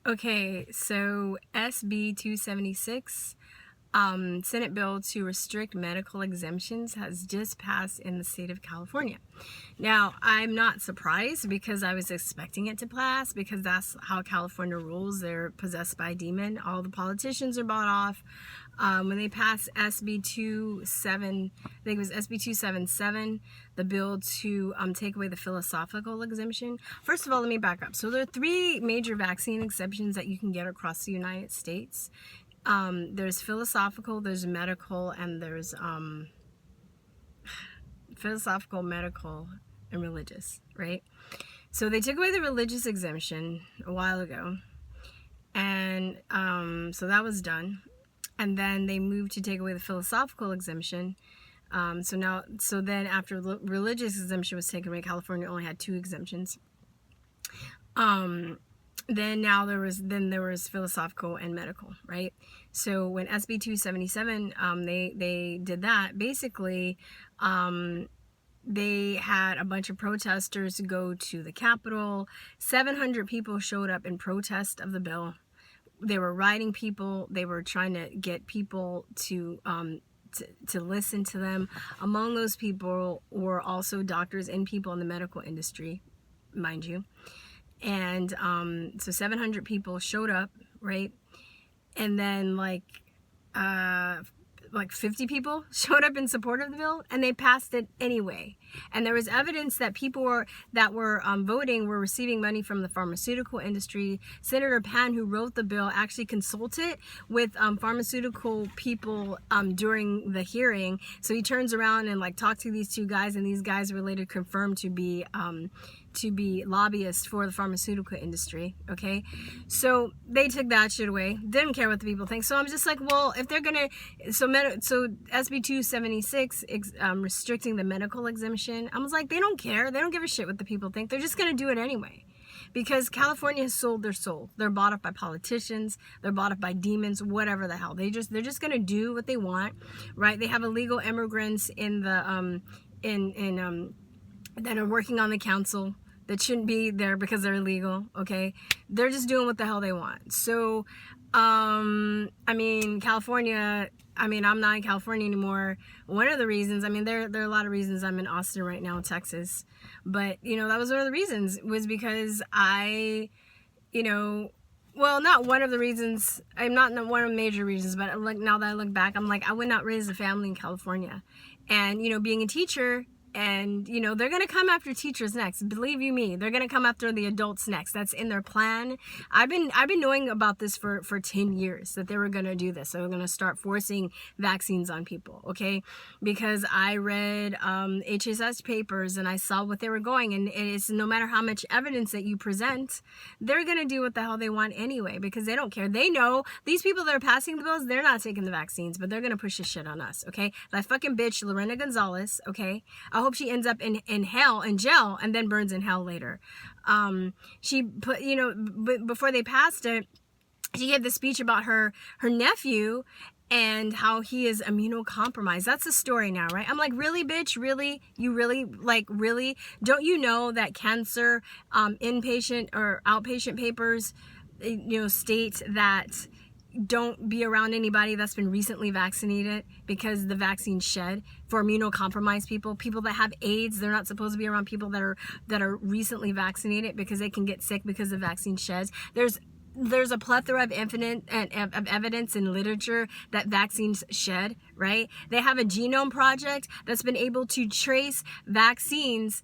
Okay, so SB276, Senate bill to restrict medical exemptions has just passed in the state of California. Now, I'm not surprised because I was expecting it to pass because that's how California rules. They're possessed by a demon. All the politicians are bought off. When they passed SB277, the bill to take away the philosophical exemption. First of all, let me back up. So there are three major vaccine exemptions that you can get across the United States. There's philosophical, there's medical, and there's philosophical, medical, and religious, right? So they took away the religious exemption a while ago, and so that was done. And then they moved to take away the philosophical exemption. So then after religious exemption was taken away, California only had 2 exemptions. Then there was philosophical and medical, right? So when SB 277 they did that, basically they had a bunch of protesters go to the Capitol. 700 people showed up in protest of the bill. They were writing people. They were trying to get people to listen to them. Among those people were also doctors and people in the medical industry, mind you. And so 700 people showed up, right? And then like 50 people showed up in support of the bill, and they passed it anyway. And there was evidence that people that were voting were receiving money from the pharmaceutical industry. Senator Pan, who wrote the bill, actually consulted with pharmaceutical people during the hearing. So he turns around and like talked to these 2 guys, and these guys were later confirmed to be lobbyists for the pharmaceutical industry. Okay, so they took that shit away. Didn't care what the people think. So I'm just like, well, if they're gonna, so SB 276 restricting the medical exemption, I was like, they don't care. They don't give a shit what the people think. They're just gonna do it anyway. Because California has sold their soul. They're bought up by politicians. They're bought up by demons. Whatever the hell. They're just gonna do what they want, right? They have illegal immigrants in the that are working on the council that shouldn't be there because they're illegal. Okay, they're just doing what the hell they want. So, I mean, California. I mean, I'm not in California anymore. One of the reasons, I mean, there are a lot of reasons I'm in Austin right now, Texas. But, you know, that was one of the reasons, was because I, you know, well, not one of the reasons, I'm not one of the major reasons, but like now that I look back, I'm like, I would not raise a family in California. And, you know, being a teacher, and, you know, they're going to come after teachers next. Believe you me, they're going to come after the adults next. That's in their plan. I've been knowing about this for 10 years, that they were going to do this. So they're going to start forcing vaccines on people, okay? Because I read HSS papers and I saw what they were going. And it's no matter how much evidence that you present, they're going to do what the hell they want anyway, because they don't care. They know these people that are passing the bills, they're not taking the vaccines, but they're going to push this shit on us, okay? That fucking bitch, Lorena Gonzalez, okay? I hope she ends up in hell, in jail, and then burns in hell later. She put, you know, before they passed it, she gave this speech about her nephew and how he is immunocompromised. That's the story now, right? I'm like, really, bitch? Really? You really? Like, really? Don't you know that cancer inpatient or outpatient papers, you know, state that don't be around anybody that's been recently vaccinated because the vaccine shed? For immunocompromised people that have AIDS, they're not supposed to be around people that are recently vaccinated because they can get sick because the vaccine sheds. There's a plethora of evidence in literature that vaccines shed, right? They have a genome project that's been able to trace vaccines,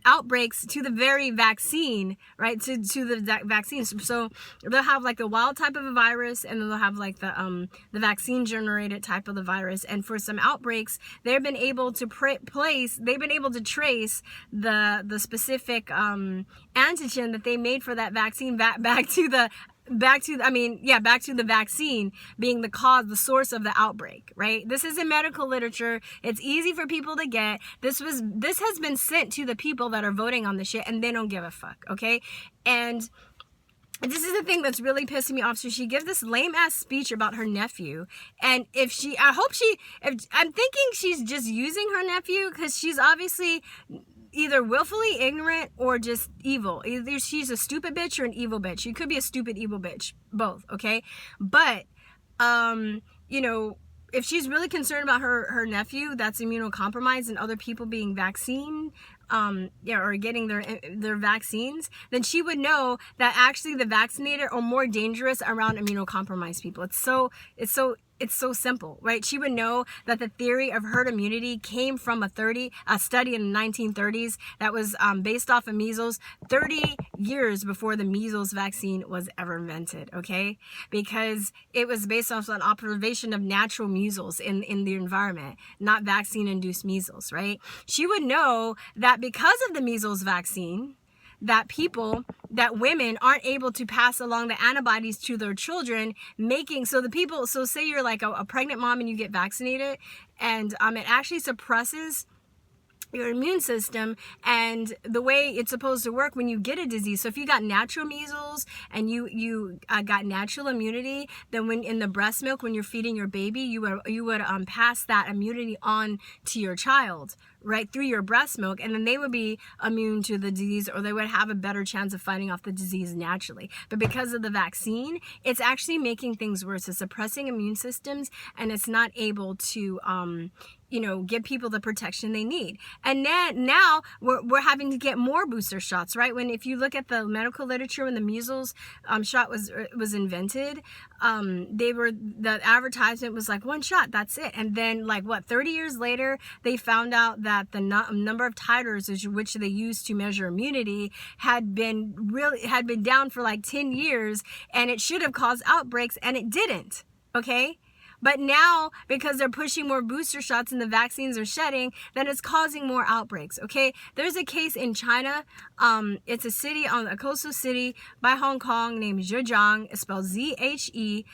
outbreaks to the very vaccine, right? To the vaccines. So they'll have like the wild type of a virus, and then they'll have like the vaccine generated type of the virus. And for some outbreaks, they've been able to trace the specific antigen that they made for that vaccine back to the vaccine being the source of the outbreak, right? This is in medical literature. It's easy for people to get. This has been sent to the people that are voting on the shit, and they don't give a fuck, okay? And this is the thing that's really pissing me off. So she gives this lame ass speech about her nephew, and I'm thinking she's just using her nephew, because she's obviously, either willfully ignorant or just evil. Either she's a stupid bitch or an evil bitch. She could be a stupid, evil bitch. Both, okay? But, you know, if she's really concerned about her nephew that's immunocompromised and other people being vaccinated, or getting their vaccines, then she would know that actually the vaccinated are more dangerous around immunocompromised people. It's so simple, right? She would know that the theory of herd immunity came from a study in the 1930s that was based off of measles 30 years before the measles vaccine was ever invented, okay? Because it was based off an observation of natural measles in the environment, not vaccine-induced measles, right? She would know that because of the measles vaccine, that women aren't able to pass along the antibodies to their children, so say you're like a pregnant mom and you get vaccinated, and it actually suppresses your immune system and the way it's supposed to work when you get a disease. So if you got natural measles and you got natural immunity, then when in the breast milk, when you're feeding your baby, you would pass that immunity on to your child, right, through your breast milk, and then they would be immune to the disease, or they would have a better chance of fighting off the disease naturally. But because of the vaccine, it's actually making things worse. It's suppressing immune systems, and it's not able to give people the protection they need. And then now we're having to get more booster shots, right? If you look at the medical literature, when the measles shot was invented, the advertisement was like, one shot, that's it. And then 30 years later, they found out that the number of titers which they used to measure immunity had been down for 10 years, and it should have caused outbreaks, and it didn't, okay? But now, because they're pushing more booster shots and the vaccines are shedding, then it's causing more outbreaks, okay? There's a case in China. It's a coastal city by Hong Kong named Zhejiang. It's spelled Z-H-E,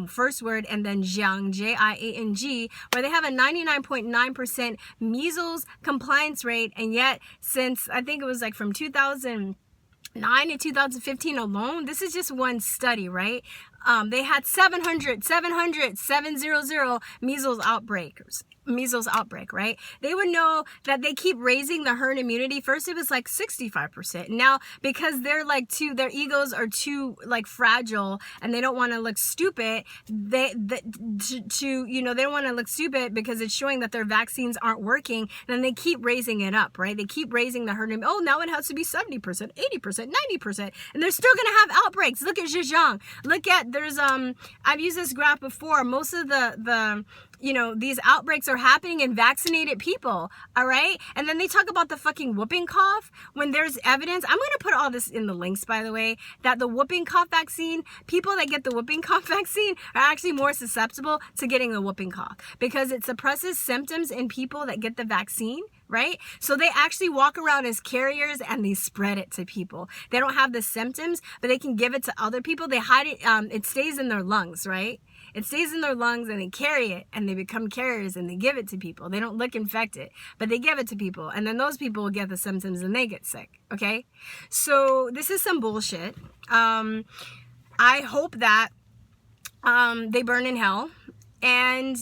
first word, and then Jiang, J-I-A-N-G, where they have a 99.9% measles compliance rate. And yet, since I think it was from 2009 to 2015 alone, this is just one study, right? They had 700 measles outbreak, right? They would know that they keep raising the herd immunity. First it was 65%. Now, because their egos are too fragile and they don't want to look stupid, they don't want to look stupid because it's showing that their vaccines aren't working, then they keep raising it up, right? They keep raising the herd immunity. Oh, now it has to be 70%, 80%, 90%, and they're still going to have outbreaks. Look at Zhejiang. There's I've used this graph before. Most of these outbreaks are happening in vaccinated people, all right? And then they talk about the fucking whooping cough when there's evidence. I'm going to put all this in the links, by the way, that the whooping cough vaccine, people that get the whooping cough vaccine are actually more susceptible to getting the whooping cough because it suppresses symptoms in people that get the vaccine, right? So they actually walk around as carriers and they spread it to people. They don't have the symptoms, but they can give it to other people. They hide it. It stays in their lungs, right? It stays in their lungs and they carry it and they become carriers and they give it to people. They don't look infected, but they give it to people. And then those people will get the symptoms and they get sick, okay? So this is some bullshit. I hope that they burn in hell. And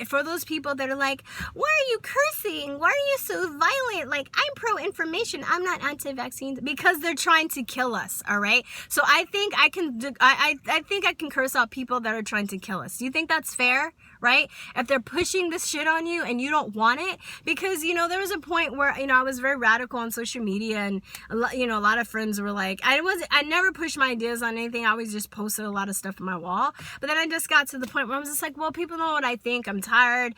for those people that are like, why are you cursing? Why are you so violent? I'm pro-information. I'm not anti-vaccines. Because they're trying to kill us, all right? So I think I can curse out people that are trying to kill us. Do you think that's fair? Right? If they're pushing this shit on you and you don't want it, because, there was a point where, I was very radical on social media and, a lot of friends were like, I never pushed my ideas on anything. I always just posted a lot of stuff on my wall. But then I just got to the point where I was just like, well, people know what I think. I'm tired.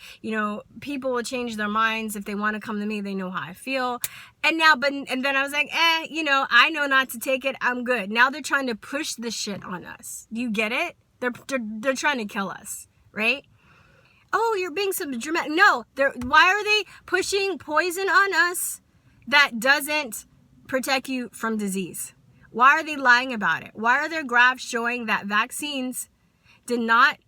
People will change their minds. If they want to come to me, they know how I feel. And then I was like, I know not to take it. I'm good. Now they're trying to push this shit on us. Do you get it? They're trying to kill us, right? Oh, you're being so dramatic. No, why are they pushing poison on us that doesn't protect you from disease? Why are they lying about it? Why are there graphs showing that vaccines did not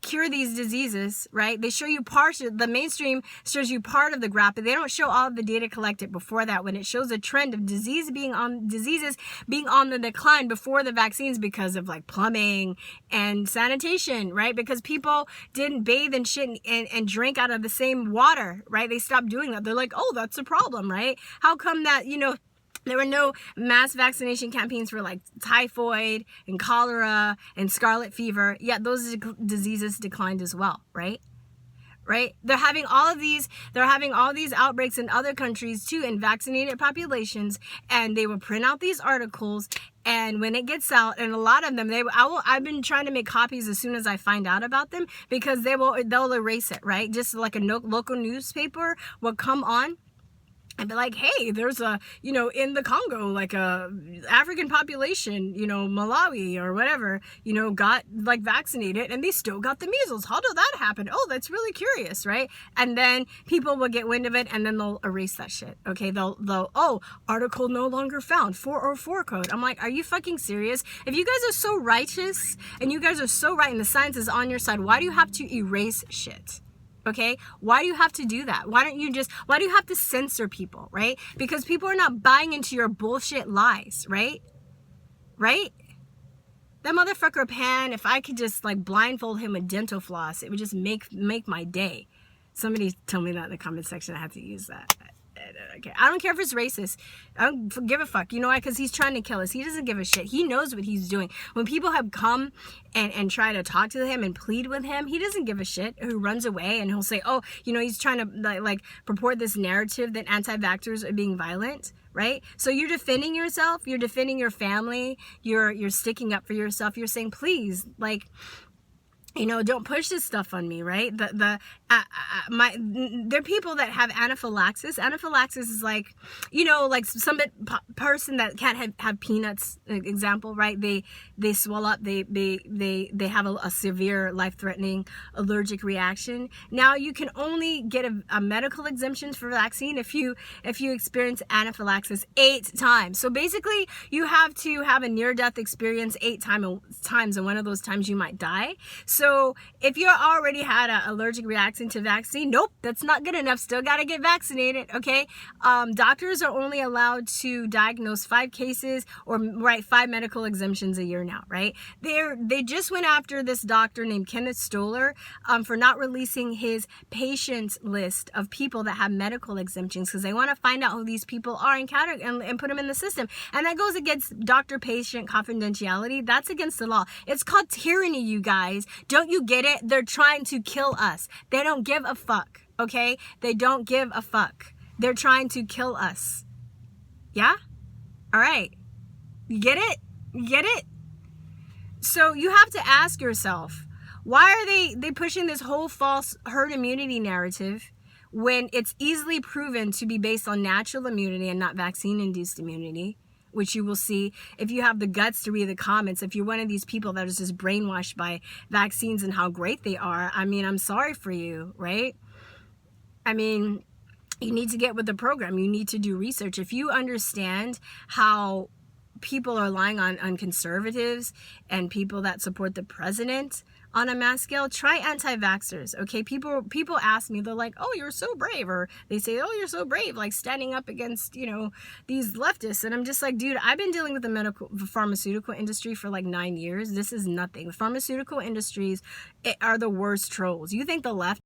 cure these diseases, right? They show you the mainstream shows you part of the graph, but they don't show all of the data collected before that, when it shows a trend of diseases being on the decline before the vaccines because of like plumbing and sanitation, right? Because people didn't bathe and shit and drink out of the same water, right? They stopped doing that. They're like, oh, that's a problem, right? How come that, there were no mass vaccination campaigns for like typhoid and cholera and scarlet fever, yet those diseases declined as well, right? Right? They're having all these outbreaks in other countries too, in vaccinated populations, and they will print out these articles, and when it gets out, and a lot of them, I've been trying to make copies as soon as I find out about them, because they'll erase it, right? Just like a local newspaper will come on and be like, hey, there's in the Congo, like a African population, Malawi or whatever, got like vaccinated and they still got the measles. How did that happen? Oh, that's really curious, right? And then people will get wind of it and then they'll erase that shit. Okay, they'll article no longer found, 404 code. I'm like, are you fucking serious? If you guys are so righteous and you guys are so right and the science is on your side, why do you have to erase shit? Okay, why do you have to do that? Why do you have to censor people, right? Because people are not buying into your bullshit lies, right? Right? That motherfucker Pan, if I could just like blindfold him with dental floss, it would just make my day. Somebody told me that in the comment section. I have to use that. Okay, I don't care if it's racist. I don't give a fuck. You know why? Because he's trying to kill us. He doesn't give a shit. He knows what he's doing. When people have come and try to talk to him and plead with him, he doesn't give a shit. Who runs away and he'll say, oh, he's trying to like purport this narrative that anti-vaxxers are being violent, right? So you're defending yourself. You're defending your family. You're sticking up for yourself. You're saying, please, like, don't push this stuff on me, right? There are people that have anaphylaxis. Anaphylaxis is like, like some person that can't have peanuts, example, right? They swell up, they have a severe life-threatening allergic reaction. Now you can only get a medical exemption for vaccine if you experience anaphylaxis 8 times. So basically you have to have a near-death experience 8 times, and one of those times you might die. So if you already had an allergic reaction to vaccine, nope, that's not good enough. Still got to get vaccinated, okay? Doctors are only allowed to diagnose 5 cases or write 5 medical exemptions a year now, right? They just went after this doctor named Kenneth Stoller for not releasing his patient list of people that have medical exemptions, because they want to find out who these people are and put them in the system. And that goes against doctor-patient confidentiality. That's against the law. It's called tyranny, you guys. Don't you get it? They're trying to kill us. They don't give a fuck, okay? They don't give a fuck. They're trying to kill us. Yeah? All right. You get it? You get it? So you have to ask yourself, why are they pushing this whole false herd immunity narrative when it's easily proven to be based on natural immunity and not vaccine-induced immunity? Which you will see if you have the guts to read the comments. If you're one of these people that is just brainwashed by vaccines and how great they are, I mean, I'm sorry for you, right? I mean, you need to get with the program. You need to do research. If you understand how people are lying on conservatives and people that support the president on a mass scale, try anti-vaxxers, okay? People ask me, they're like, oh, you're so brave, or they say, oh, you're so brave, like standing up against, these leftists. And I'm just like, dude, I've been dealing with the pharmaceutical industry for like 9 years. This is nothing. The pharmaceutical industries are the worst trolls. You think the left